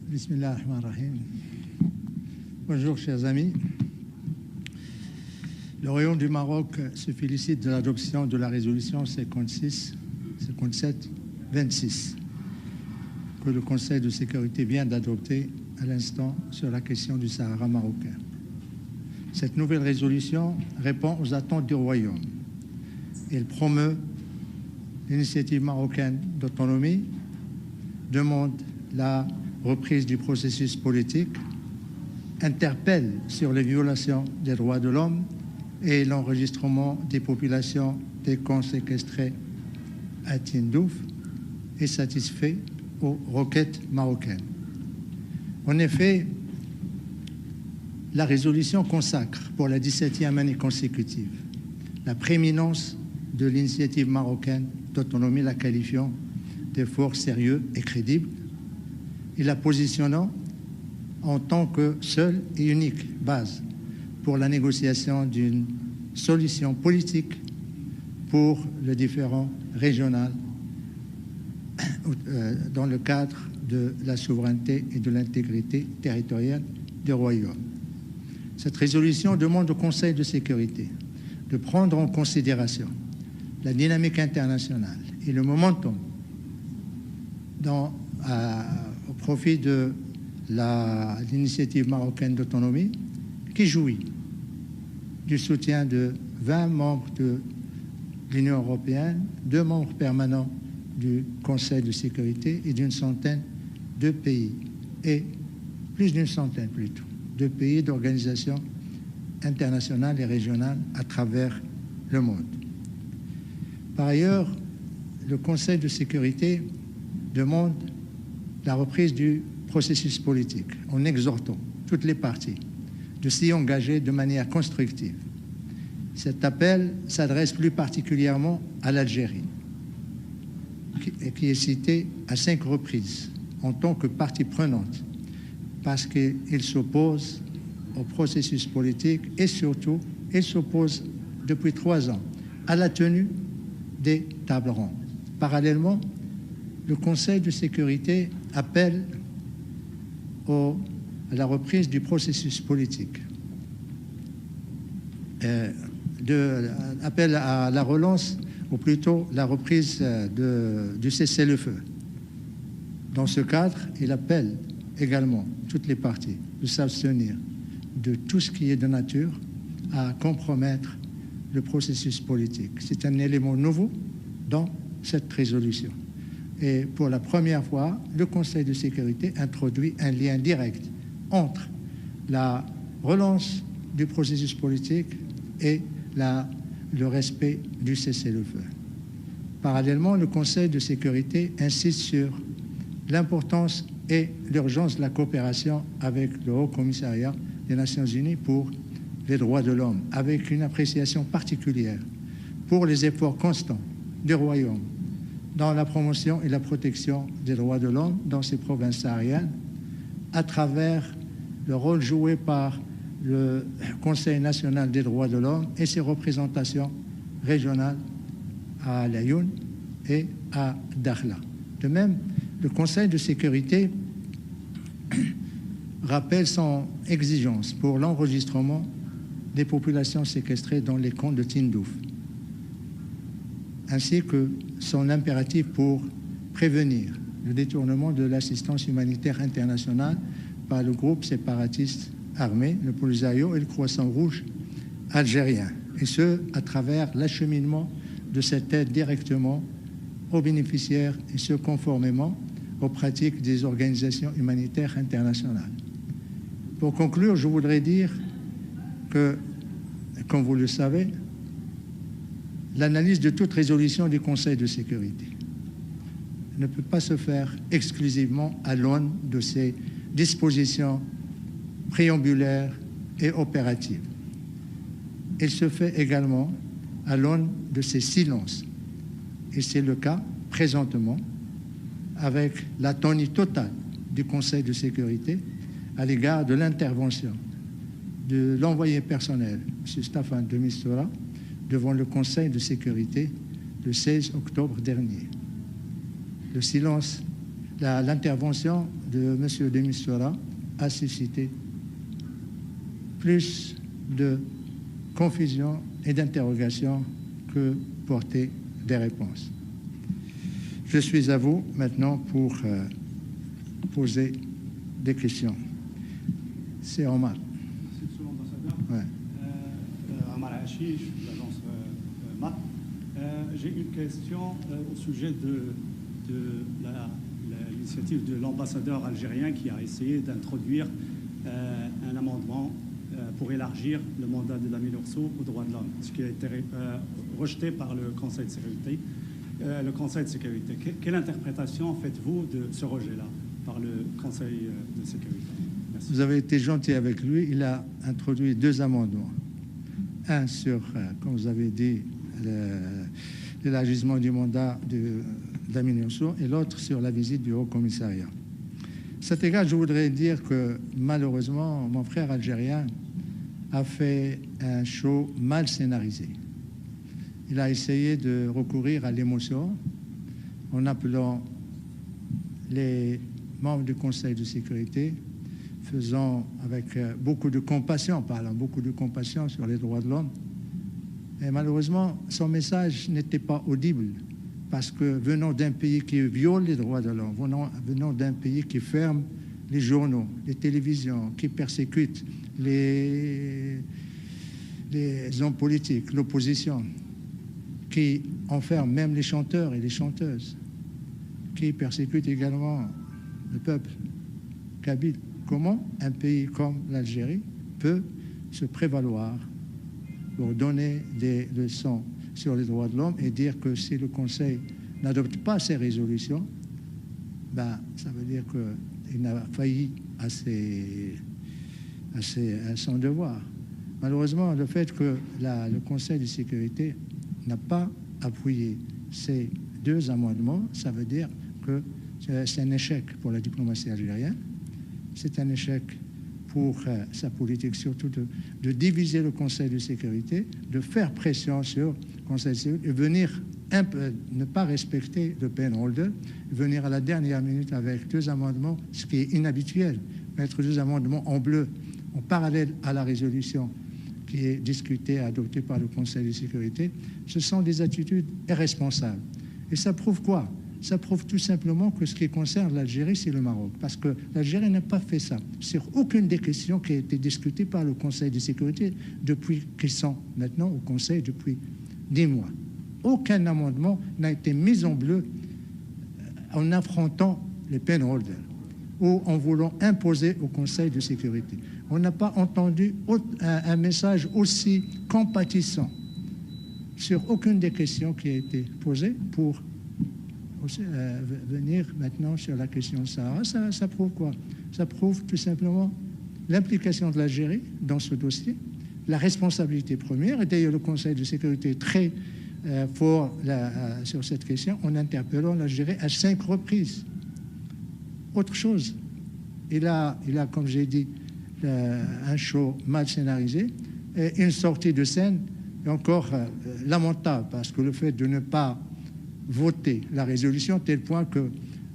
Bismillahirrahmanirrahim. Bonjour chers amis. Le Royaume du Maroc se félicite de l'adoption de la résolution 57-26 que le Conseil de sécurité vient d'adopter à l'instant sur la question du Sahara marocain. Cette nouvelle résolution répond aux attentes du Royaume. Elle promeut l'initiative marocaine d'autonomie, demande la reprise du processus politique, interpelle sur les violations des droits de l'homme et l'enregistrement des populations des camps séquestrés à Tindouf et satisfait aux requêtes marocaines. En effet, la résolution consacre pour la 17e année consécutive la prééminence de l'initiative marocaine d'autonomie, la qualifiant d'effort sérieux et crédible et la positionnant en tant que seule et unique base pour la négociation d'une solution politique pour le différend régional dans le cadre de la souveraineté et de l'intégrité territoriale du Royaume. Cette résolution demande au Conseil de sécurité de prendre en considération la dynamique internationale et le momentum au profit de l'initiative marocaine d'autonomie qui jouit du soutien de 20 membres de l'Union européenne, 2 membres permanents du Conseil de sécurité et d'une centaine de pays, et plus d'une centaine plutôt, de pays d'organisations internationales et régionales à travers le monde. Par ailleurs, le Conseil de sécurité demande la reprise du processus politique en exhortant toutes les parties de s'y engager de manière constructive. Cet appel s'adresse plus particulièrement à l'Algérie, qui est citée à 5 reprises en tant que partie prenante, parce qu'il s'oppose au processus politique et surtout, il s'oppose depuis 3 ans à la tenue des tables rondes. Parallèlement, le Conseil de sécurité appelle à la reprise du processus politique, appelle à la relance, ou plutôt la reprise du cessez-le-feu. Dans ce cadre, il appelle également toutes les parties de s'abstenir de tout ce qui est de nature à compromettre le processus politique. C'est un élément nouveau dans cette résolution. Et pour la première fois, le Conseil de sécurité introduit un lien direct entre la relance du processus politique et le respect du cessez-le-feu. Parallèlement, le Conseil de sécurité insiste sur l'importance et l'urgence de la coopération avec le Haut Commissariat des Nations Unies pour les droits de l'homme, avec une appréciation particulière pour les efforts constants du Royaume dans la promotion et la protection des droits de l'homme dans ces provinces sahariennes, à travers le rôle joué par le Conseil national des droits de l'homme et ses représentations régionales à Laayoune et à Dakhla. De même, le Conseil de sécurité rappelle son exigence pour l'enregistrement des populations séquestrées dans les camps de Tindouf, ainsi que son impératif pour prévenir le détournement de l'assistance humanitaire internationale par le groupe séparatiste armé, le Polisario et le Croissant Rouge algérien, et ce, à travers l'acheminement de cette aide directement aux bénéficiaires, et ce, conformément aux pratiques des organisations humanitaires internationales. Pour conclure, je voudrais dire que, comme vous le savez, l'analyse de toute résolution du Conseil de sécurité ne peut pas se faire exclusivement à l'aune de ses dispositions préambulaires et opératives. Elle se fait également à l'aune de ses silences. Et c'est le cas présentement avec l'atonie totale du Conseil de sécurité à l'égard de l'intervention de l'envoyé personnel, M. Staffan de Mistura, devant le Conseil de sécurité le 16 octobre dernier. Le silence l'intervention de M. de Mistura a suscité plus de confusion et d'interrogation que porter des réponses. Je suis à vous maintenant pour poser des questions. C'est Omar. Merci, monsieur l'ambassadeur. Ouais. Omar Hachiche, de l'agence MAT. J'ai une question au sujet de l'initiative de l'ambassadeur algérien qui a essayé d'introduire un amendement pour élargir le mandat de Lamine Oursou aux droits de l'homme, ce qui a été rejeté par le Conseil de sécurité. Quelle interprétation faites-vous de ce rejet-là par le Conseil de sécurité? Merci. Vous avez été gentil avec lui. Il a introduit 2 amendements. Un sur, comme vous avez dit, l'élargissement du mandat de Lamine Oursou et l'autre sur la visite du Haut-Commissariat. À cet égard, je voudrais dire que malheureusement, mon frère algérien a fait un show mal scénarisé. Il a essayé de recourir à l'émotion en appelant les membres du Conseil de sécurité, faisant avec beaucoup de compassion, parlant beaucoup de compassion sur les droits de l'homme. Et malheureusement, son message n'était pas audible parce que venant d'un pays qui viole les droits de l'homme, venant d'un pays qui ferme les journaux, les télévisions, qui persécute les hommes politiques, l'opposition, qui enferme même les chanteurs et les chanteuses, qui persécute également le peuple kabyle. Comment un pays comme l'Algérie peut se prévaloir pour donner des leçons sur les droits de l'homme et dire que si le Conseil n'adopte pas ces résolutions, ben, ça veut dire qu'il n'a failli à son devoir. Malheureusement, le fait que le Conseil de sécurité n'a pas appuyé ces 2 amendements, ça veut dire que c'est un échec pour la diplomatie algérienne, c'est un échec pour sa politique, surtout de diviser le Conseil de sécurité, de faire pression sur le Conseil de sécurité et venir ne pas respecter le pen holder, venir à la dernière minute avec 2 amendements, ce qui est inhabituel, mettre 2 amendements en bleu en parallèle à la résolution qui est discutée, adoptée par le Conseil de sécurité. Ce sont des attitudes irresponsables. Et ça prouve quoi? Ça prouve tout simplement que ce qui concerne l'Algérie, c'est le Maroc. Parce que l'Algérie n'a pas fait ça sur aucune des questions qui a été discutées par le Conseil de sécurité depuis qu'ils sont maintenant au Conseil depuis 10 mois. Aucun amendement n'a été mis en bleu en affrontant les pen holders ou en voulant imposer au Conseil de sécurité. On n'a pas entendu un message aussi compatissant sur aucune des questions qui a été posée pour venir maintenant sur la question de Sahara. Ça prouve quoi? Ça prouve tout simplement l'implication de l'Algérie dans ce dossier, la responsabilité première. Et d'ailleurs, le Conseil de sécurité est très fort sur cette question en interpellant l'Algérie à 5 reprises. Autre chose, il a comme j'ai dit, un show mal scénarisé, et une sortie de scène encore lamentable, parce que le fait de ne pas voter la résolution, tel point que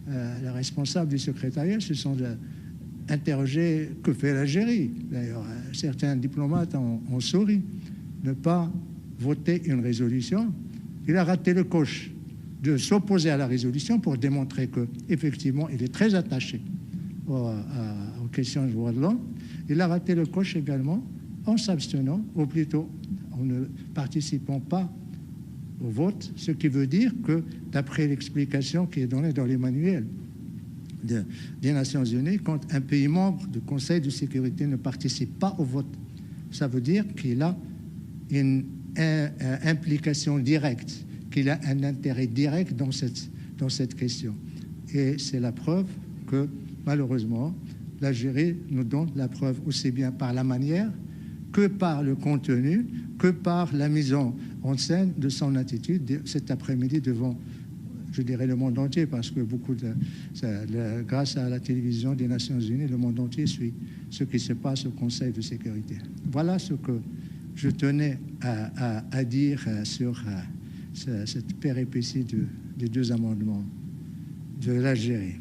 les responsables du secrétariat se sont interrogés que fait l'Algérie. D'ailleurs, certains diplomates ont souri. Ne pas voter une résolution, il a raté le coche de s'opposer à la résolution pour démontrer qu'effectivement, il est très attaché aux questions de droits de l'homme. Il a raté le coche également en s'abstenant, ou plutôt en ne participant pas au vote, ce qui veut dire que, d'après l'explication qui est donnée dans les manuels des Nations Unies, quand un pays membre du Conseil de sécurité ne participe pas au vote, ça veut dire qu'il a une implication directe, qu'il a un intérêt direct dans cette question. Et c'est la preuve que, malheureusement, l'Algérie nous donne la preuve aussi bien par la manière que par le contenu, que par la mise en scène de son attitude cet après-midi devant, je dirais, le monde entier, parce que grâce à la télévision des Nations Unies, le monde entier suit ce qui se passe au Conseil de sécurité. Voilà ce que je tenais à dire sur cette péripétie des 2 amendements de l'Algérie.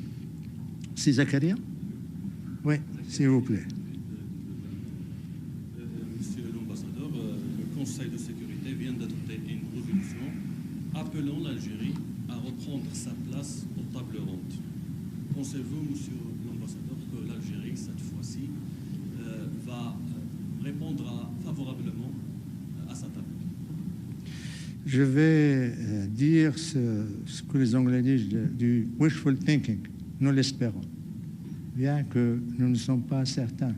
C'est Zakaria? Oui, s'il vous plaît. Monsieur l'ambassadeur, le Conseil de sécurité vient d'adopter une résolution appelant l'Algérie à reprendre sa place aux tables rondes. Pensez-vous, monsieur l'ambassadeur, que l'Algérie, cette fois-ci, va répondre favorablement à sa table? Je vais dire ce que les Anglais disent du wishful thinking. Nous l'espérons, bien que nous ne sommes pas certains.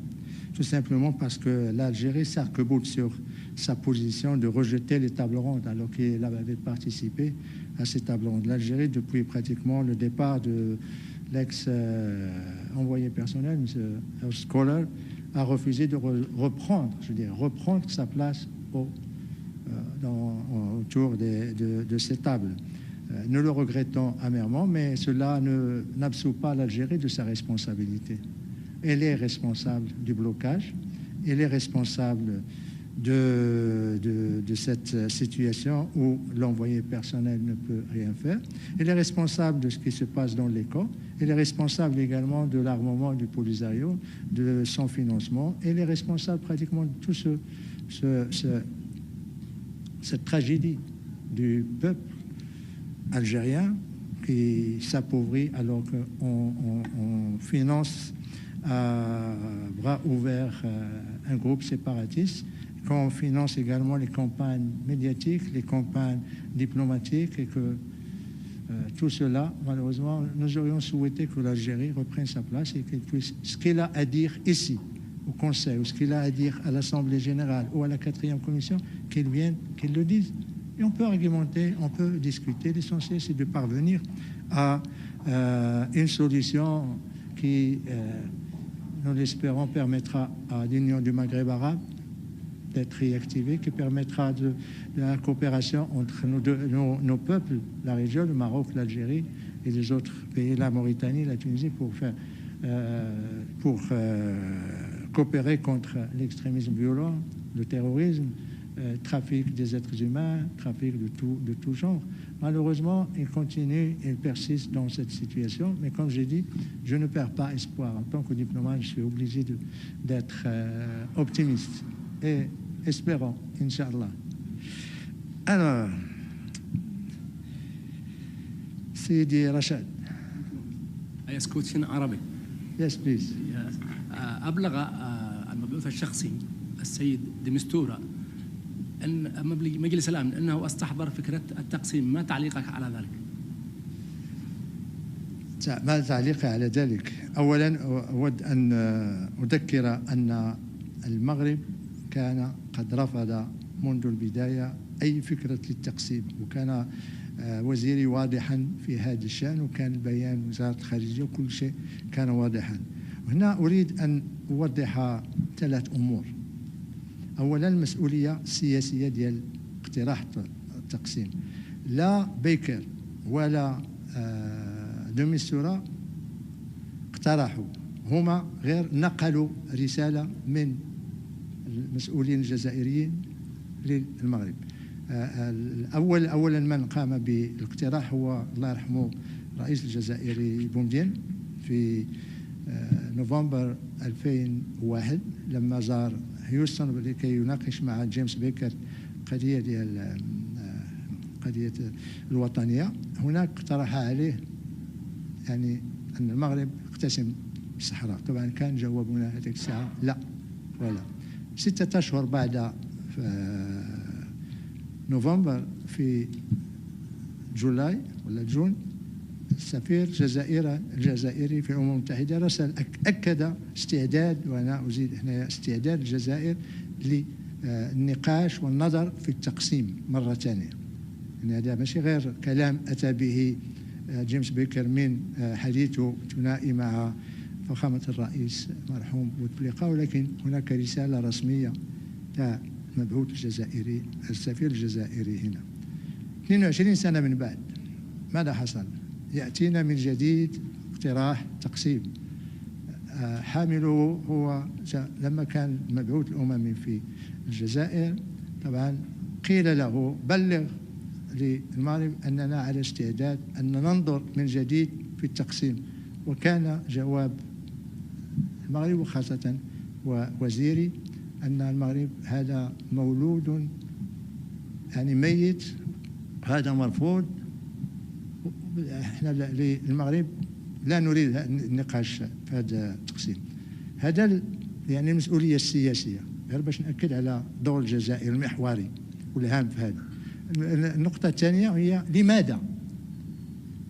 Tout simplement parce que l'Algérie s'arc-boute sur sa position de rejeter les tables rondes, alors qu'il avait participé à ces tables rondes. L'Algérie, depuis pratiquement le départ de l'ex-envoyé personnel, M. Scholar, a refusé de reprendre sa place autour de ces tables. Nous le regrettons amèrement, mais cela n'absout pas l'Algérie de sa responsabilité. Elle est responsable du blocage, elle est responsable de cette situation où l'envoyé personnel ne peut rien faire. Elle est responsable de ce qui se passe dans les camps. Elle est responsable également de l'armement du Polisario, de son financement. Elle est responsable pratiquement de tout cette tragédie du peuple algérien qui s'appauvrit alors qu'on finance à bras ouverts un groupe séparatiste, qu'on finance également les campagnes médiatiques, les campagnes diplomatiques, et que tout cela, malheureusement, nous aurions souhaité que l'Algérie reprenne sa place et qu'elle puisse, ce qu'elle a à dire ici, au Conseil, ou ce qu'il a à dire à l'Assemblée générale ou à la 4e commission, qu'elle vienne, qu'elle le dise. Et on peut argumenter, on peut discuter. L'essentiel, c'est de parvenir à une solution qui, nous l'espérons, permettra à l'Union du Maghreb arabe d'être réactivée, qui permettra de la coopération entre nos peuples, la région, le Maroc, l'Algérie et les autres pays, la Mauritanie, la Tunisie, pour coopérer contre l'extrémisme violent, le terrorisme, trafic des êtres humains, trafic de tout genre. Malheureusement, il continue, il persiste dans cette situation, mais comme j'ai dit, je ne perds pas espoir. En tant que diplomate, je suis obligé d'être optimiste et espérant, Inch'Allah. Alors, Sidi Rachad. Yes, question Arabic. Yes, please. أبلغ المبعوث الشخصي السيد دمستورة أن مجلس الأمن أنه استحضر فكرة التقسيم. ما تعليقك على ذلك؟ ما تعليقي على ذلك؟ أولا أود أن أذكر أن المغرب كان قد رفض منذ البداية أي فكرة للتقسيم، وكان وزيري واضحا في هذا الشأن، وكان البيان وزارة الخارجية وكل شيء كان واضحا. هنا أريد أن أوضح 3 أمور. أولا، المسؤولية السياسية ديال اقتراح التقسيم. لا بيكر ولا دمستورة اقترحوا، هما غير نقلوا رسالة من المسؤولين الجزائريين للمغرب. أولا من قام بالاقتراح هو الله يرحمه الرئيس الجزائري بومدين في نوفمبر 2001 لما زار هيوستن لكي يناقش مع جيمس بيكر قضية الوطنية. هناك اقترح عليه يعني أن المغرب يقتسم الصحراء. طبعا كان جوابنا هذيك الساعة لا ولا. 6 أشهر بعد نوفمبر في جولاي ولا جون، السفير الجزائري في الأمم المتحدة رسل أكد استعداد، وأنا أزيد هنا استعداد الجزائر للنقاش والنظر في التقسيم مرة ثانية. يعني هذا ماشي غير كلام أتى به جيمس بيكر من حديثه الثنائي مع فخامة الرئيس مرحوم بوتفليقة، ولكن هناك رسالة رسمية مبعوث الجزائري السفير الجزائري هنا. 22 سنة من بعد ماذا حصل؟ يأتينا من جديد اقتراح تقسيم. حامله هو لما كان المبعوث الأممي في الجزائر، طبعا قيل له بلغ للمغرب أننا على استعداد أن ننظر من جديد في التقسيم. وكان جواب المغرب وخاصة ووزيري أن المغرب هذا مولود يعني ميت، هذا مرفوض. احنا المغرب لا نريد النقاش في هذا التقسيم. هذا يعني المسؤولية السياسية، غير باش نأكد على دور الجزائر المحوري والهام في هذا. النقطة الثانية هي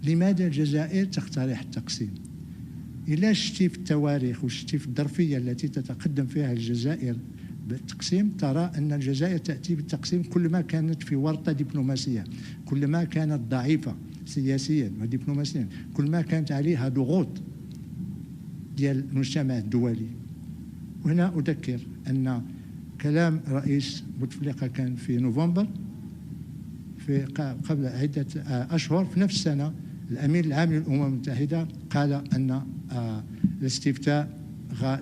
لماذا الجزائر تقترح التقسيم؟ إلا شتي في التواريخ وشتي في الظرفية التي تتقدم فيها الجزائر بالتقسيم، ترى أن الجزائر تأتي بالتقسيم كلما كانت في ورطة دبلوماسية، كلما كانت ضعيفة سياسيا ودبلوماسيا، كلما كانت عليها ضغوط ديال المجتمع الدولي. وهنا أذكر أن كلام رئيس بوتفليقة كان في نوفمبر، في قبل عدة أشهر في نفس السنة، الأمين العام للأمم المتحدة قال أن الاستفتاء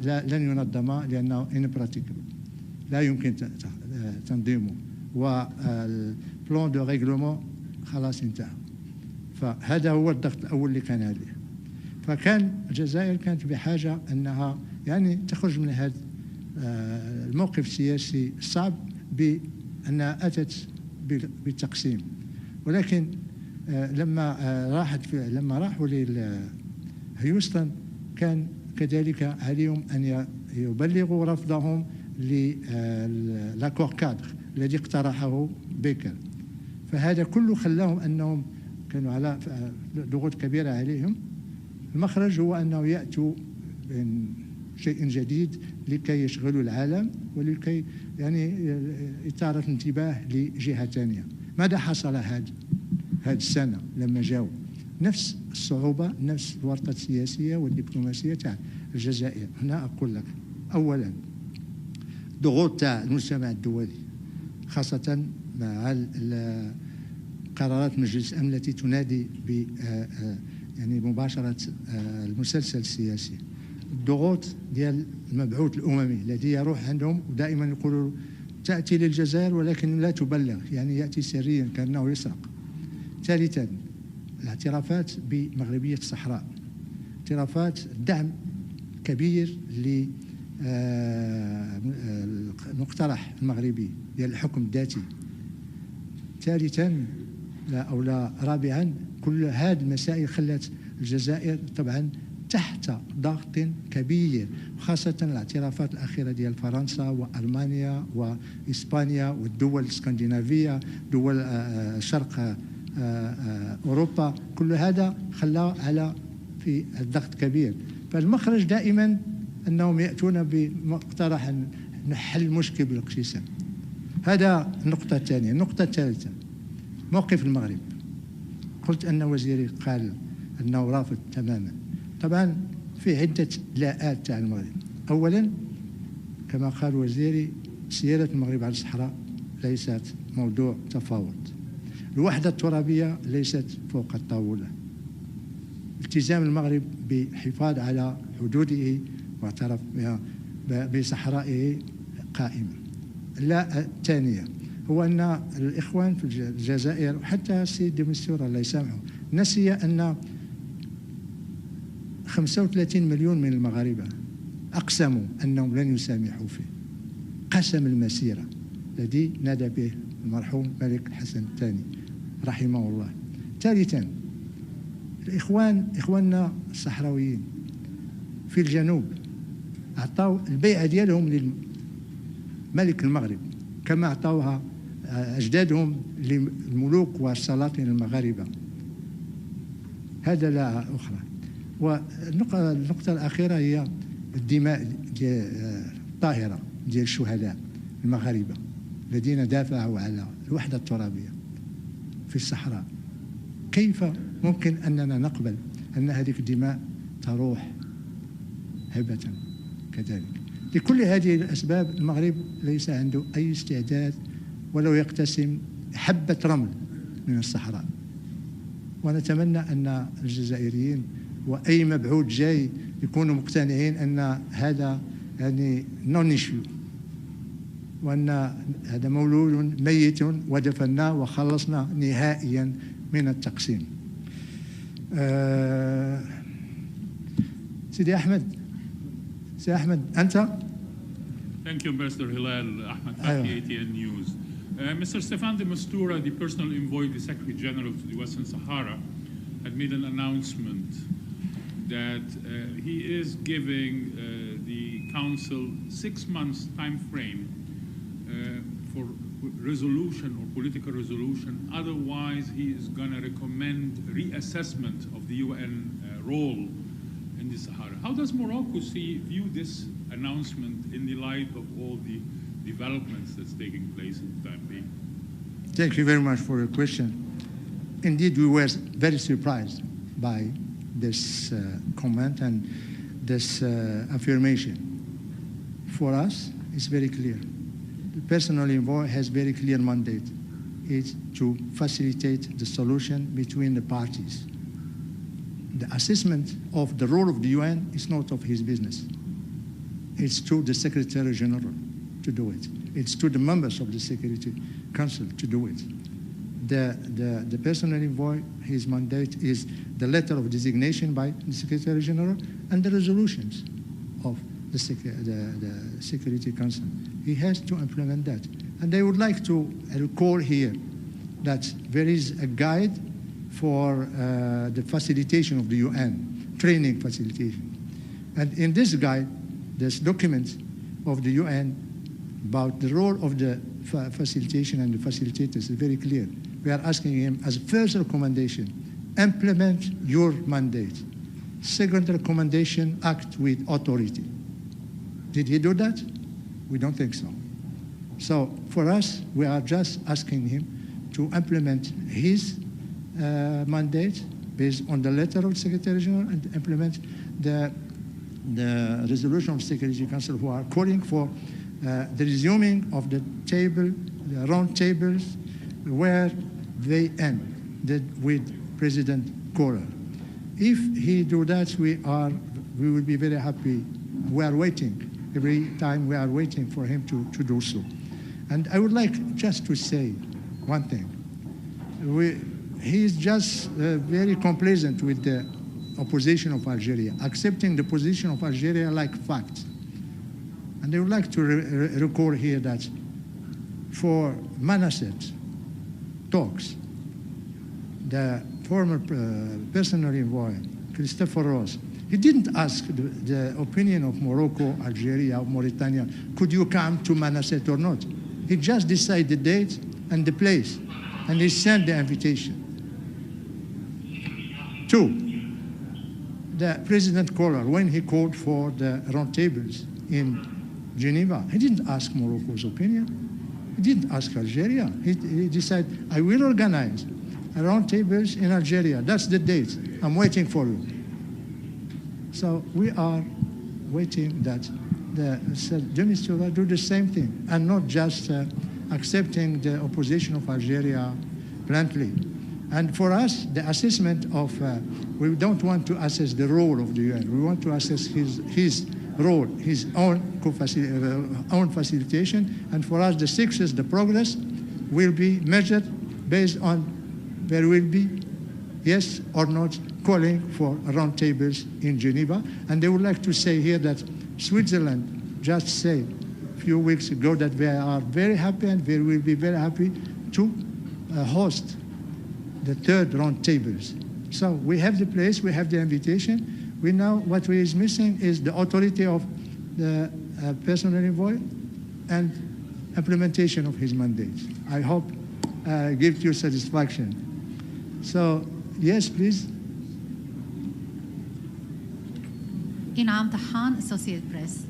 لن ينظم لأنه impracticable، لا يمكن تنظيمه، والبلان دو ريغلومون خلاص انتهى. فهذا هو الضغط الأول اللي كان عليه. فكان الجزائر كانت بحاجة أنها يعني تخرج من هذا الموقف السياسي الصعب بأنها أتت بالتقسيم. ولكن لما راحوا لهيوستن كان كذلك عليهم أن يبلغوا رفضهم للاكور كادر الذي اقترحه بيكر. فهذا كله خلاهم أنهم كانوا على ضغوط كبيرة عليهم. المخرج هو أنه يأتوا شيء جديد لكي يشغلوا العالم ولكي يعني إثارة الانتباه لجهة ثانية. ماذا حصل هذه السنة لما جاءوا؟ نفس الصعوبة، نفس الورطة السياسية والدبلوماسية تاع الجزائر. هنا أقول لك أولا ضغوط تاع المجتمع الدولي، خاصة مع قرارات مجلس الأمن التي تنادي ب يعني مباشرة المسلسل السياسي. الضغوط ديال المبعوث الأممي الذي يروح عندهم ودائما يقولوا تأتي للجزائر ولكن لا تبلغ، يعني يأتي سريا كأنه يسرق. ثالثا الاعترافات بمغربية الصحراء، اعترافات دعم كبير للمقترح المغربي ديال الحكم الذاتي. ثالثا لا رابعا كل هذه المسائل خلت الجزائر طبعا تحت ضغط كبير، خاصة الاعترافات الأخيرة ديال فرنسا وألمانيا وإسبانيا والدول الاسكندنافية، دول شرق أوروبا. كل هذا خلى على في الضغط كبير. فالمخرج دائما أنهم يأتون بمقترح نحل المشكل بالاقتسام. هذا النقطة الثانية. النقطة الثالثة موقف المغرب. قلت أن وزيري قال أنه رافض تماما. طبعا في عدة لاءات تاع المغرب. أولا كما قال وزيري سيادة المغرب على الصحراء ليست موضوع تفاوض. الوحدة الترابية ليست فوق الطاولة. التزام المغرب بالحفاظ على حدوده واعتراف بصحرائه قائمة. لا الثانية هو أن الإخوان في الجزائر وحتى السيد دي مستورة الله يسامحه نسي أن 35 مليون من المغاربة أقسموا أنهم لن يسامحوا فيه. قسم المسيرة الذي نادى به المرحوم الملك الحسن الثاني رحمه الله. ثالثا إخواننا الصحراويين في الجنوب أعطوا البيعة ديالهم للملك المغرب كما أعطوها أجدادهم للملوك والسلاطين المغاربة. هذا لا أخرى. والنقطة الأخيرة هي الدماء الطاهرة ديال الشهداء المغاربة الذين دافعوا على الوحدة الترابية في الصحراء. كيف ممكن أننا نقبل أن هذه الدماء تروح هبة كذلك؟ لكل هذه الأسباب المغرب ليس عنده أي استعداد ولو يقتسم حبة رمل من الصحراء. ونتمنى أن الجزائريين وأي مبعوث جاي يكونوا مقتنعين أن هذا يعني نون إيشيو، وأن هذا مولود ميت ودفناه وخلصنا نهائيا من التقسيم. سيدي أحمد، سيدي أحمد أنت. Thank you, Ambassador Hilal. Ahmed Aywa. Fatih, ATN News. Mr. Stefan de Mistura, the personal envoy of the Secretary General to the Western Sahara, had made an announcement that he is giving the Council 6 months time frame for resolution or political resolution. Otherwise, he is going to recommend reassessment of the UN role in the Sahara. How does Morocco view this announcement in the light of all the developments that's taking place in the time being? Thank you very much for your question. Indeed, we were very surprised by this comment and this affirmation. For us, it's very clear. The personal envoy has very clear mandate. It's to facilitate the solution between the parties. The assessment of the role of the UN is not of his business. It's to the Secretary General to do it. It's to the members of the Security Council to do it. The personal envoy, his mandate is the letter of designation by the Secretary General and the resolutions of the Security Council. He has to implement that. And I would like to recall here that there is a guide for the facilitation of the UN, training facilitation. And in this guide, this document of the UN about the role of the facilitation and the facilitators is very clear. We are asking him as a first recommendation, implement your mandate. Second recommendation, act with authority. Did he do that? We don't think so. So for us, we are just asking him to implement his mandate based on the letter of the Secretary General and implement the resolution of the Security Council who are calling for the resuming of the table, the round tables, where they end with President Koller. If he do that, we will be very happy. We are waiting. Every time we are waiting for him to do so. And I would like just to say one thing. He is just very complacent with the opposition of Algeria, accepting the position of Algeria like fact. And I would like to recall here that for Manasset talks, the former personal envoy, Christopher Ross, he didn't ask the opinion of Morocco, Algeria, or Mauritania, could you come to Manasset or not? He just decided the date and the place, and he sent the invitation. 2, the President Koller, when he called for the roundtables in Geneva, he didn't ask Morocco's opinion. He didn't ask Algeria. He decided, I will organize roundtables in Algeria. That's the date. I'm waiting for you. So we are waiting that the de Mistura do the same thing and not just accepting the opposition of Algeria bluntly. And for us, the assessment of, we don't want to assess the role of the UN. We want to assess his role, his own facilitation. And for us, the success, the progress will be measured based on there will be yes or not calling for roundtables in Geneva. And they would like to say here that Switzerland just said a few weeks ago that they are very happy and they will be very happy to host the third roundtables. So we have the place, we have the invitation. We know what is missing is the authority of the personal envoy and implementation of his mandate. I hope gives you satisfaction. So, yes, please. إنعام طحان Associated Press.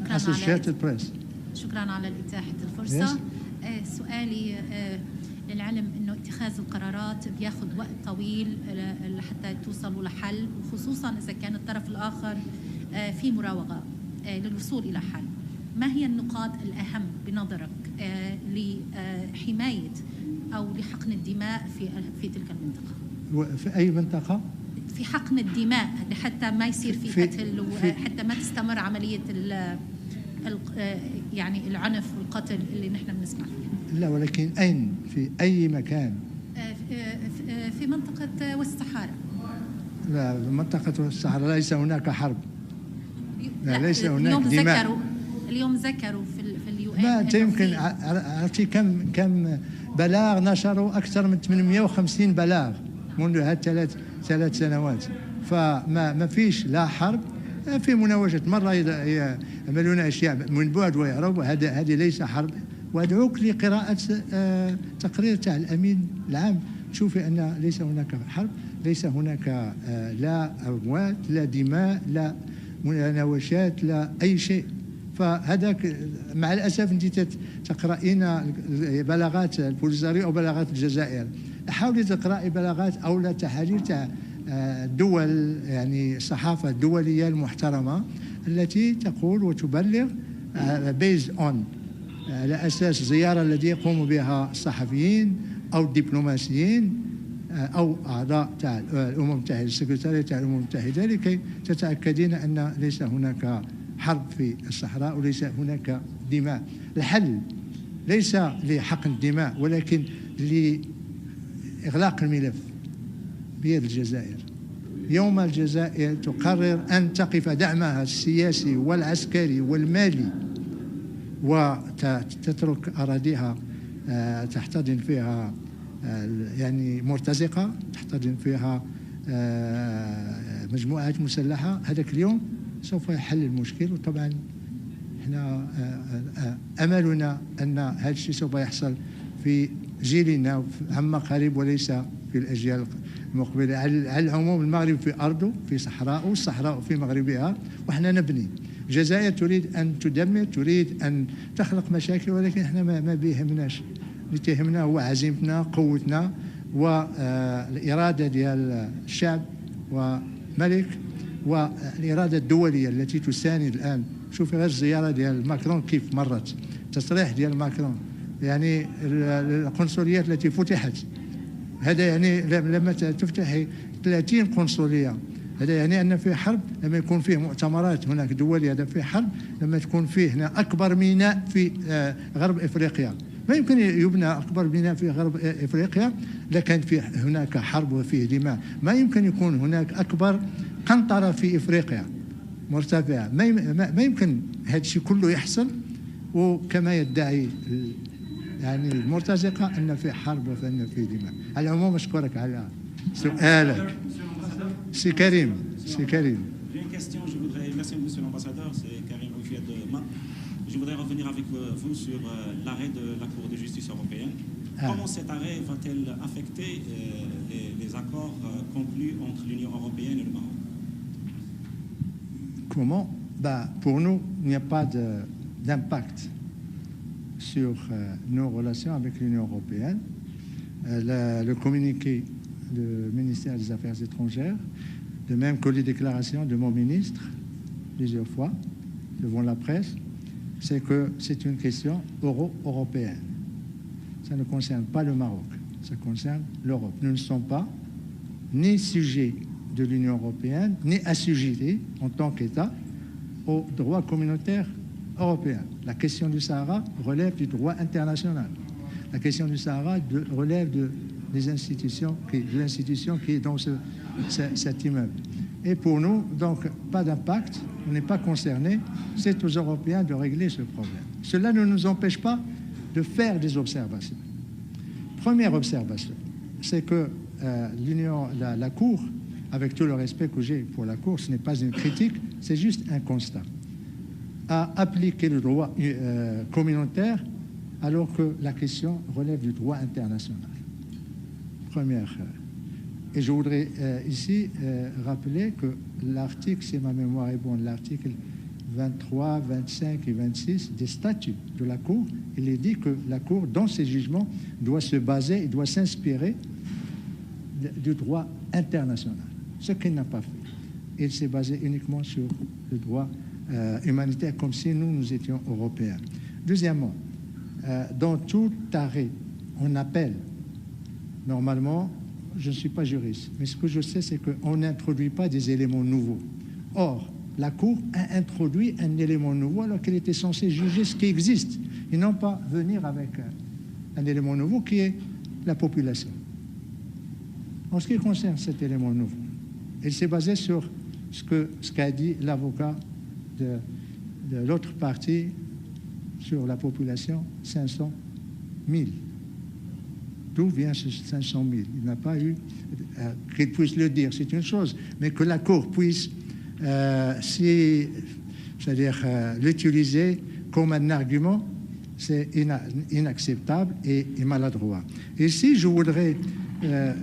Associated Press. شكرا على إتاحة الفرصة. سؤالي للعلم إنه اتخاذ القرارات بياخذ وقت طويل لحتى توصلوا لحل، وخصوصا إذا كان الطرف الآخر في مراوغة للوصول إلى حل. ما هي النقاط الأهم بنظرك لحماية أو لحقن الدماء في تلك المنطقة؟ في أي منطقة؟ في حقن الدماء حتى ما يصير في قتل وحتى ما تستمر عملية يعني العنف والقتل اللي نحن بنسمع فيها. لا، ولكن أين؟ في أي مكان؟ في منطقة وسط الصحراء. لا، منطقة وسط الصحراء ليس هناك حرب. ليس هناك اليوم دماء. اليوم ذكروا في اليو ما ان انت يمكن عرفتي كم بلاغ نشروا؟ اكثر من 850 بلاغ منذ هذه ثلاث سنوات. فما فيش لا حرب، في مناوشة، مرة يعملون أشياء من بعد ويهربوا، هذه ليس حرب. وأدعوك لقراءة تقرير تاع الأمين العام، تشوفي أن ليس هناك حرب، ليس هناك لا أموات لا دماء لا مناوشات لا أي شيء. فهذاك مع الأسف أنت تقرأين بلاغات البوليساريو أو بلاغات الجزائر، حاولي تقرأي بلاغات أو لا تحاليل تاع الدول، يعني الصحافة الدولية المحترمة التي تقول وتبلغ based on على أساس الزيارة التي يقوم بها الصحفيين أو الدبلوماسيين أو أعضاء تاع الأمم المتحدة، السكرتارية تاع الأمم المتحدة، لكي تتأكدين أن ليس هناك حرب في الصحراء وليس هناك دماء. الحل ليس لحقن الدماء ولكن لإغلاق الملف بيد الجزائر. يوم الجزائر تقرر أن تقف دعمها السياسي والعسكري والمالي وتترك أراضيها تحتضن فيها يعني مرتزقة، تحتضن فيها مجموعات مسلحة، هذاك اليوم سوف يحل المشكل. وطبعا احنا أملنا أن هذا الشيء سوف يحصل في جيلنا عما قريب وليس في الأجيال المقبلة. على العموم المغرب في أرضه، في صحراءه، والصحراء في مغربها، وإحنا نبني. الجزائر تريد أن تدمر، تريد أن تخلق مشاكل، ولكن إحنا ما بيهمناش. اللي تهمنا هو عزيمتنا، قوتنا، والإرادة ديال الشعب وملك، والإرادة الدولية التي تساند الآن. شوفي غير الزيارة ديال ماكرون كيف مرت، التصريح ديال ماكرون، يعني القنصليات التي فتحت، هذا يعني لما تفتحي 30 قنصلية، هذا يعني أن في حرب. لما يكون فيه مؤتمرات هناك دولية، هذا في حرب. لما تكون فيه هنا أكبر ميناء في غرب إفريقيا، ما يمكن يبنى أكبر ميناء في غرب إفريقيا لكن في هناك حرب وفيه دماء. ما يمكن يكون هناك أكبر قنطرة في إفريقيا مرتفعة، ما يمكن هذا الشيء كله يحصل. وكما يدعي يعني المرتزقة أن في حرب وأن في دماء. على العموم أشكرك على سؤالك. سي كريم. J'ai une question, je voudrais, merci monsieur l'ambassadeur, c'est Karim Oufiad de MAP. Je voudrais revenir avec vous sur l'arrêt de la Cour de justice européenne. Comment cet arrêt va-t-il affecter les accords conclus entre l'Union européenne et le Maroc? Comment? Pour nous, il n'y a pas d'impact sur nos relations avec l'Union européenne. Le communiqué du ministère des Affaires étrangères, de même que les déclarations de mon ministre plusieurs fois devant la presse, c'est que c'est une question euro-européenne. Ça ne concerne pas le Maroc, ça concerne l'Europe. Nous ne sommes pas ni sujets de l'Union européenne, ni assujettis en tant qu'État au droit communautaire européen. La question du Sahara relève du droit international. La question du Sahara relève de l'institution qui est dans cet immeuble. Et pour nous, donc, pas d'impact, on n'est pas concernés, c'est aux Européens de régler ce problème. Cela ne nous empêche pas de faire des observations. Première observation, c'est que la Cour, avec tout le respect que j'ai pour la Cour, ce n'est pas une critique, c'est juste un constat, a appliqué le droit communautaire alors que la question relève du droit international. Première. Et je voudrais ici rappeler que l'article, si ma mémoire est bonne, l'article 23, 25 et 26 des statuts de la Cour, il est dit que la Cour, dans ses jugements, doit se baser et doit s'inspirer du droit international, ce qu'il n'a pas fait. Il s'est basé uniquement sur le droit humanitaire, comme si nous étions européens. Deuxièmement, dans tout arrêt, on appelle, normalement, je ne suis pas juriste, mais ce que je sais, c'est qu'on n'introduit pas des éléments nouveaux. Or, la Cour a introduit un élément nouveau alors qu'elle était censée juger ce qui existe et non pas venir avec un élément nouveau qui est la population. En ce qui concerne cet élément nouveau, elle s'est basée sur ce qu'a dit l'avocat de l'autre partie sur la population, 500 000. D'où vient ce 500 000? Il n'a pas eu qu'il puisse le dire, c'est une chose, mais que la Cour puisse c'est-à-dire l'utiliser comme un argument, c'est inacceptable et maladroit. Ici, je voudrais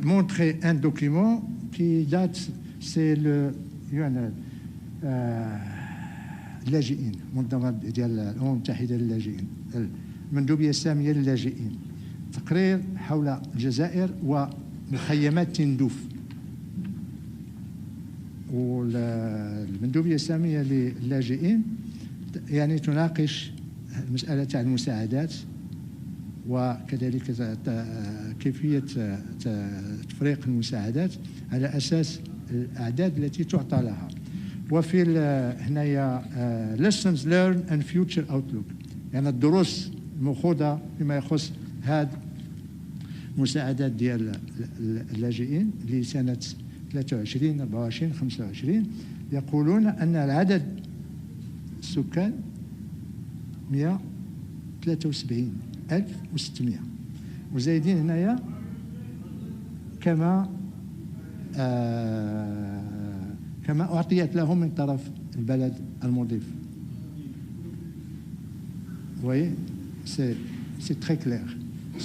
montrer un document qui date, c'est le اللاجئين منظمة ديال الأمم المتحدة للاجئين المندوبية السامية للاجئين تقرير حول الجزائر ومخيمات تندوف والمندوبية السامية للاجئين يعني تناقش المسألة تاع المساعدات وكذلك كيفية تفريق المساعدات على أساس الأعداد التي تعطى لها. وفي هنايا lessons learned and future outlook، يعني الدروس المأخوذة فيما يخص هذه المساعدات ديال اللاجئين لسنة 23 24 25. يقولون أن العدد السكان 173,600 وزايدين هنايا كما أعطيت لهم من طرف البلد المضيف. Vous voyez, c'est très clair.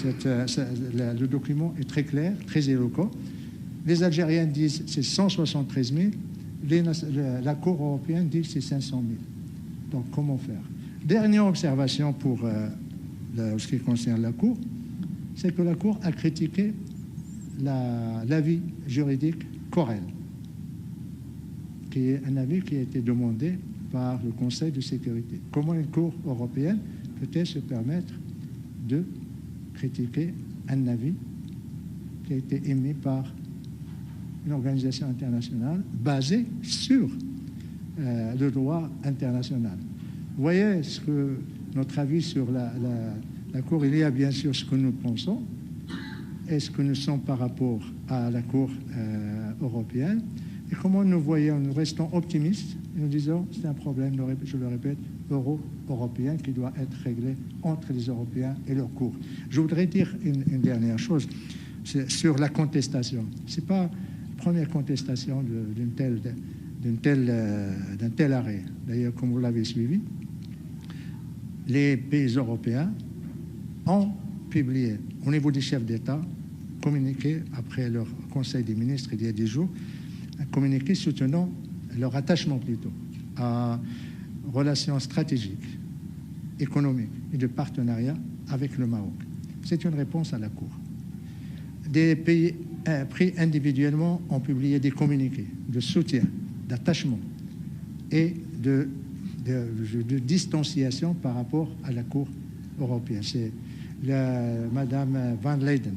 Le document est très clair, très éloquent. Les Algériens disent c'est 173 000, la Cour européenne dit c'est 500 000. Donc comment faire? Dernière observation pour ce qui concerne la Cour, c'est que la Cour a critiqué l'avis juridique Corel, qui est un avis qui a été demandé par le Conseil de sécurité. Comment une Cour européenne peut-elle se permettre de critiquer un avis qui a été émis par une organisation internationale basée sur le droit international? Vous voyez ce que notre avis sur la Cour, il y a bien sûr ce que nous pensons et ce que nous sommes par rapport à la Cour européenne. Et comment nous voyons, nous restons optimistes et nous disons c'est un problème, je le répète, euro-européen qui doit être réglé entre les Européens et leur Cour. Je voudrais dire une dernière chose sur la contestation. Ce n'est pas la première contestation d'un tel arrêt. D'ailleurs, comme vous l'avez suivi, les pays européens ont publié au niveau des chefs d'État, communiqué après leur Conseil des ministres il y a 10 jours, un communiqué soutenant leur attachement plutôt à relations stratégiques, économiques et de partenariat avec le Maroc. C'est une réponse à la Cour. Des pays pris individuellement ont publié des communiqués de soutien, d'attachement et de distanciation par rapport à la Cour européenne. C'est Madame Van Leyden,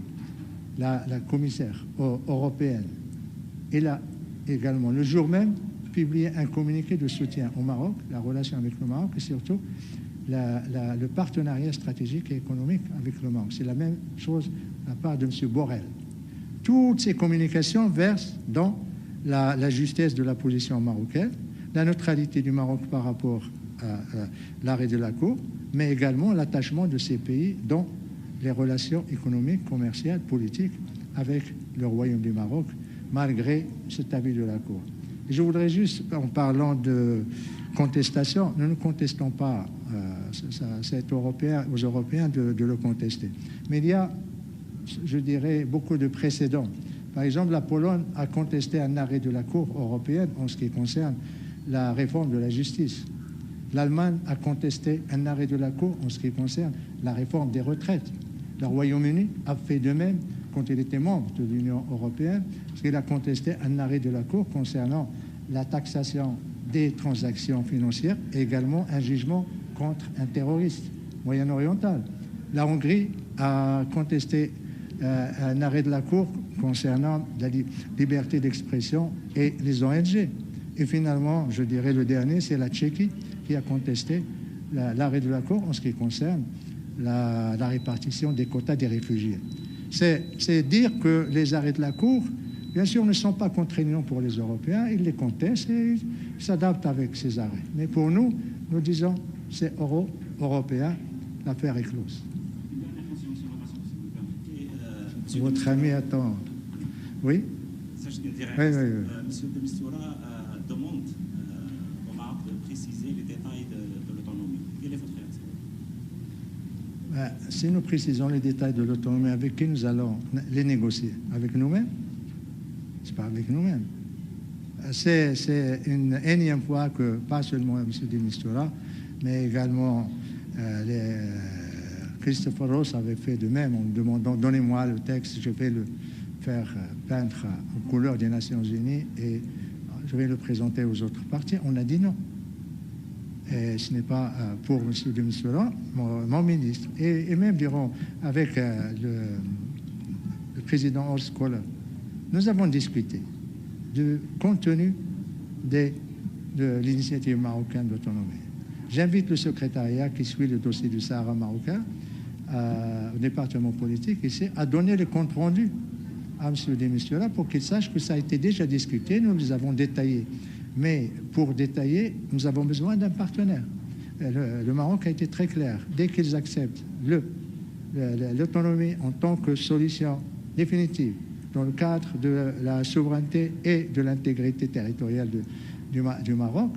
la commissaire européenne, et là également, le jour même, publié un communiqué de soutien au Maroc, la relation avec le Maroc et surtout le partenariat stratégique et économique avec le Maroc. C'est la même chose de la part de M. Borrell. Toutes ces communications versent dans la justesse de la position marocaine, la neutralité du Maroc par rapport à l'arrêt de la Cour, mais également l'attachement de ces pays dans les relations économiques, commerciales, politiques avec le Royaume du Maroc, malgré cet avis de la Cour. Et je voudrais juste, en parlant de contestation, nous ne contestons pas, c'est aux Européens de le contester. Mais il y a, je dirais, beaucoup de précédents. Par exemple, la Pologne a contesté un arrêt de la Cour européenne en ce qui concerne la réforme de la justice. L'Allemagne a contesté un arrêt de la Cour en ce qui concerne la réforme des retraites. Le Royaume-Uni a fait de même quand il était membre de l'Union européenne, parce qu'il a contesté un arrêt de la Cour concernant la taxation des transactions financières et également un jugement contre un terroriste moyen-oriental. La Hongrie a contesté un arrêt de la Cour concernant la liberté d'expression et les ONG. Et finalement, je dirais le dernier, c'est la Tchéquie qui a contesté l'arrêt de la Cour en ce qui concerne la répartition des quotas des réfugiés. C'est dire que les arrêts de la Cour, bien sûr, ne sont pas contraignants pour les Européens, ils les contestent et s'adapte avec ces arrêts. Mais pour nous, nous disons, c'est européen, l'affaire est close. Une dernière question sur la façon, si vous permettez. Votre ami attend. Oui? Monsieur de Mistura demande au Maroc de préciser les détails de l'autonomie. Quelle est votre réaction? Si nous précisons les détails de l'autonomie, avec qui nous allons les négocier? Avec nous-mêmes? C'est pas avec nous-mêmes. C'est une énième fois que, pas seulement M. de Mistura, mais également Christopher Ross avait fait de même en demandant, donnez-moi le texte, je vais le faire peindre en couleur des Nations Unies et je vais le présenter aux autres parties. On a dit non. Et ce n'est pas pour M. de Mistura, mon ministre. Et même, dirons, avec le président Horst Kohler, nous avons discuté du contenu de l'initiative marocaine d'autonomie. J'invite le secrétariat qui suit le dossier du Sahara marocain au département politique ici à donner le compte rendu à M. de Mistura pour qu'il sache que ça a été déjà discuté, nous les avons détaillés. Mais pour détailler, nous avons besoin d'un partenaire. Le Maroc a été très clair. Dès qu'ils acceptent l'autonomie en tant que solution définitive dans le cadre de la souveraineté et de l'intégrité territoriale du Maroc,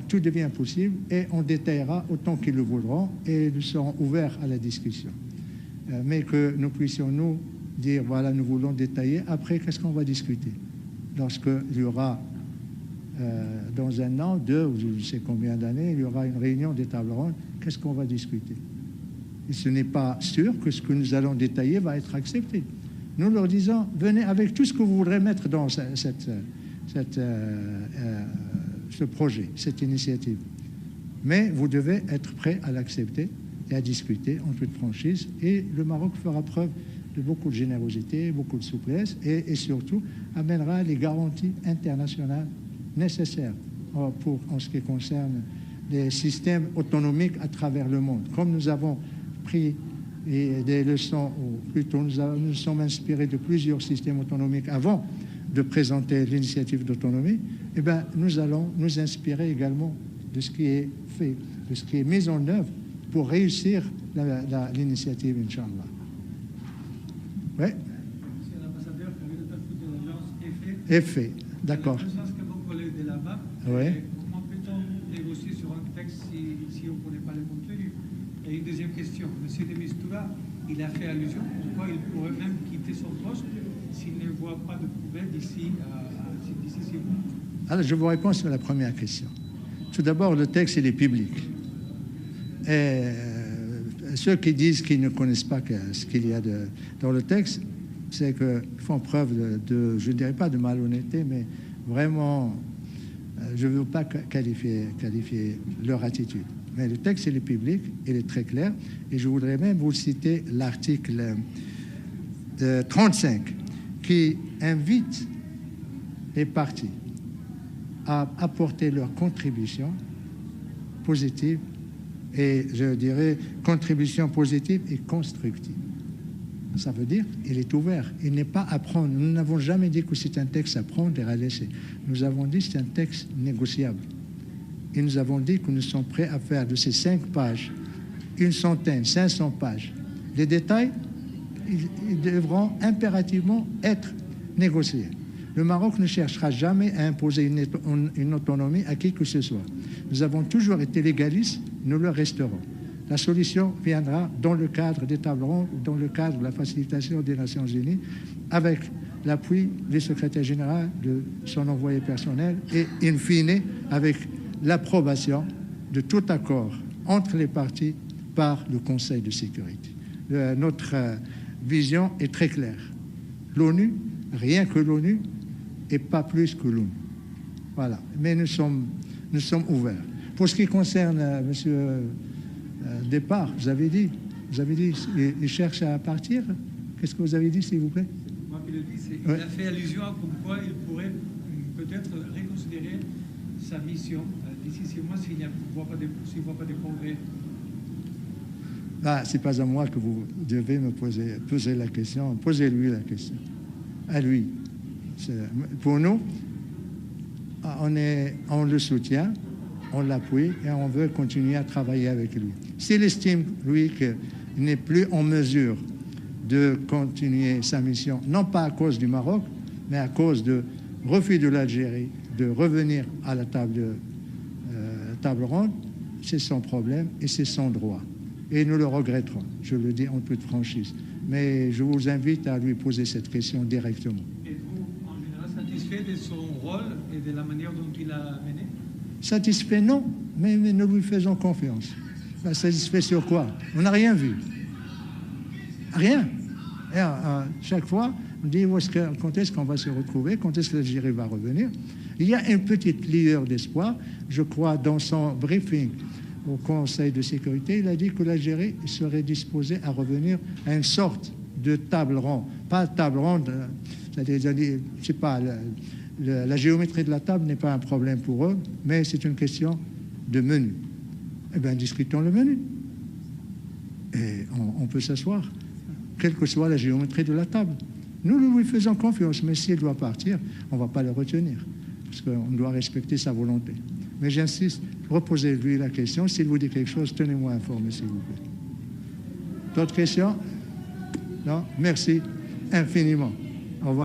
tout devient possible et on détaillera autant qu'ils le voudront et nous serons ouverts à la discussion. Mais que nous puissions, nous, dire, voilà, nous voulons détailler. Après, qu'est-ce qu'on va discuter? Lorsqu'il y aura, dans un an, 2 ou je ne sais combien d'années, il y aura une réunion des tables rondes, qu'est-ce qu'on va discuter? Et ce n'est pas sûr que ce que nous allons détailler va être accepté. Nous leur disons, venez avec tout ce que vous voudrez mettre dans ce projet, cette initiative. Mais vous devez être prêt à l'accepter et à discuter en toute franchise. Et le Maroc fera preuve de beaucoup de générosité, beaucoup de souplesse et surtout amènera les garanties internationales nécessaires pour, en ce qui concerne les systèmes autonomiques à travers le monde. Comme nous avons pris des leçons, ou plutôt nous sommes inspirés de plusieurs systèmes autonomiques avant de présenter l'initiative d'autonomie, eh bien, nous allons nous inspirer également de ce qui est fait, de ce qui est mis en œuvre pour réussir l'initiative, Inch'Allah. Oui. Monsieur l'ambassadeur, de l'agence EFE, d'accord. Dans le sens que vos collègues de là-bas, oui. Comment peut-on négocier sur un texte si on ne connaît pas le contenu? Et une deuxième question, monsieur de Mistura, il a fait allusion pourquoi il pourrait même quitter son poste s'il ne voit pas de problème d'ici 6 mois. Alors, je vous réponds sur la première question. Tout d'abord, le texte, il est public. Et ceux qui disent qu'ils ne connaissent pas ce qu'il y a dans le texte, c'est qu'ils font preuve de, je ne dirais pas de malhonnêteté, mais vraiment, je ne veux pas qualifier leur attitude. Mais le texte, il est public, il est très clair, et je voudrais même vous citer l'article 35, qui invite les partis à apporter leur contribution positive, et je dirais contribution positive et constructive. Ça veut dire qu'il est ouvert, il n'est pas à prendre. Nous n'avons jamais dit que c'est un texte à prendre et à laisser. Nous avons dit que c'est un texte négociable. Et nous avons dit que nous sommes prêts à faire de ces 5 pages, 100, 500 pages. Les détails, ils devront impérativement être négociés. Le Maroc ne cherchera jamais à imposer une autonomie à qui que ce soit. Nous avons toujours été légalistes, nous le resterons. La solution viendra dans le cadre des tables rondes, dans le cadre de la facilitation des Nations Unies, avec l'appui du secrétaire général, de son envoyé personnel, et in fine, avec l'approbation de tout accord entre les parties par le Conseil de sécurité. Notre vision est très claire. L'ONU, rien que l'ONU, et pas plus que l'ONU. Voilà. Mais nous sommes ouverts. Pour ce qui concerne Monsieur Départ, vous avez dit, il cherche à partir. Qu'est-ce que vous avez dit, s'il vous plaît? Moi qui le dis, il a fait allusion à comme quoi il pourrait peut-être reconsidérer sa mission d'ici 6 mois s'il ne voit pas de progrès. C'est pas à moi que vous devez me poser la question. Posez-lui la question. À lui. Pour nous, on le soutient, on l'appuie et on veut continuer à travailler avec lui. S'il estime, lui, qu'il n'est plus en mesure de continuer sa mission, non pas à cause du Maroc, mais à cause du refus de l'Algérie de revenir à la table ronde, c'est son problème et c'est son droit. Et nous le regretterons, je le dis en toute franchise. Mais je vous invite à lui poser cette question directement. Êtes-vous en général satisfait de son rôle et de la manière dont il a mené? Satisfait, non, mais nous lui faisons confiance. Ben, satisfait sur quoi? On n'a rien vu. Rien. Et chaque fois, on dit quand est-ce qu'on va se retrouver, quand est-ce que l'Algérie va revenir. Il y a une petite lueur d'espoir. Je crois, dans son briefing au Conseil de sécurité, il a dit que l'Algérie serait disposée à revenir à une sorte de table ronde. Pas table ronde, c'est-à-dire, je sais pas, la géométrie de la table n'est pas un problème pour eux, mais c'est une question de menu. Eh bien, discutons le menu. Et on peut s'asseoir, quelle que soit la géométrie de la table. Nous lui faisons confiance, mais s'il doit partir, on ne va pas le retenir, parce qu'on doit respecter sa volonté. Mais j'insiste, reposez-lui la question. S'il vous dit quelque chose, tenez-moi informé, s'il vous plaît. D'autres questions? Non? Merci infiniment.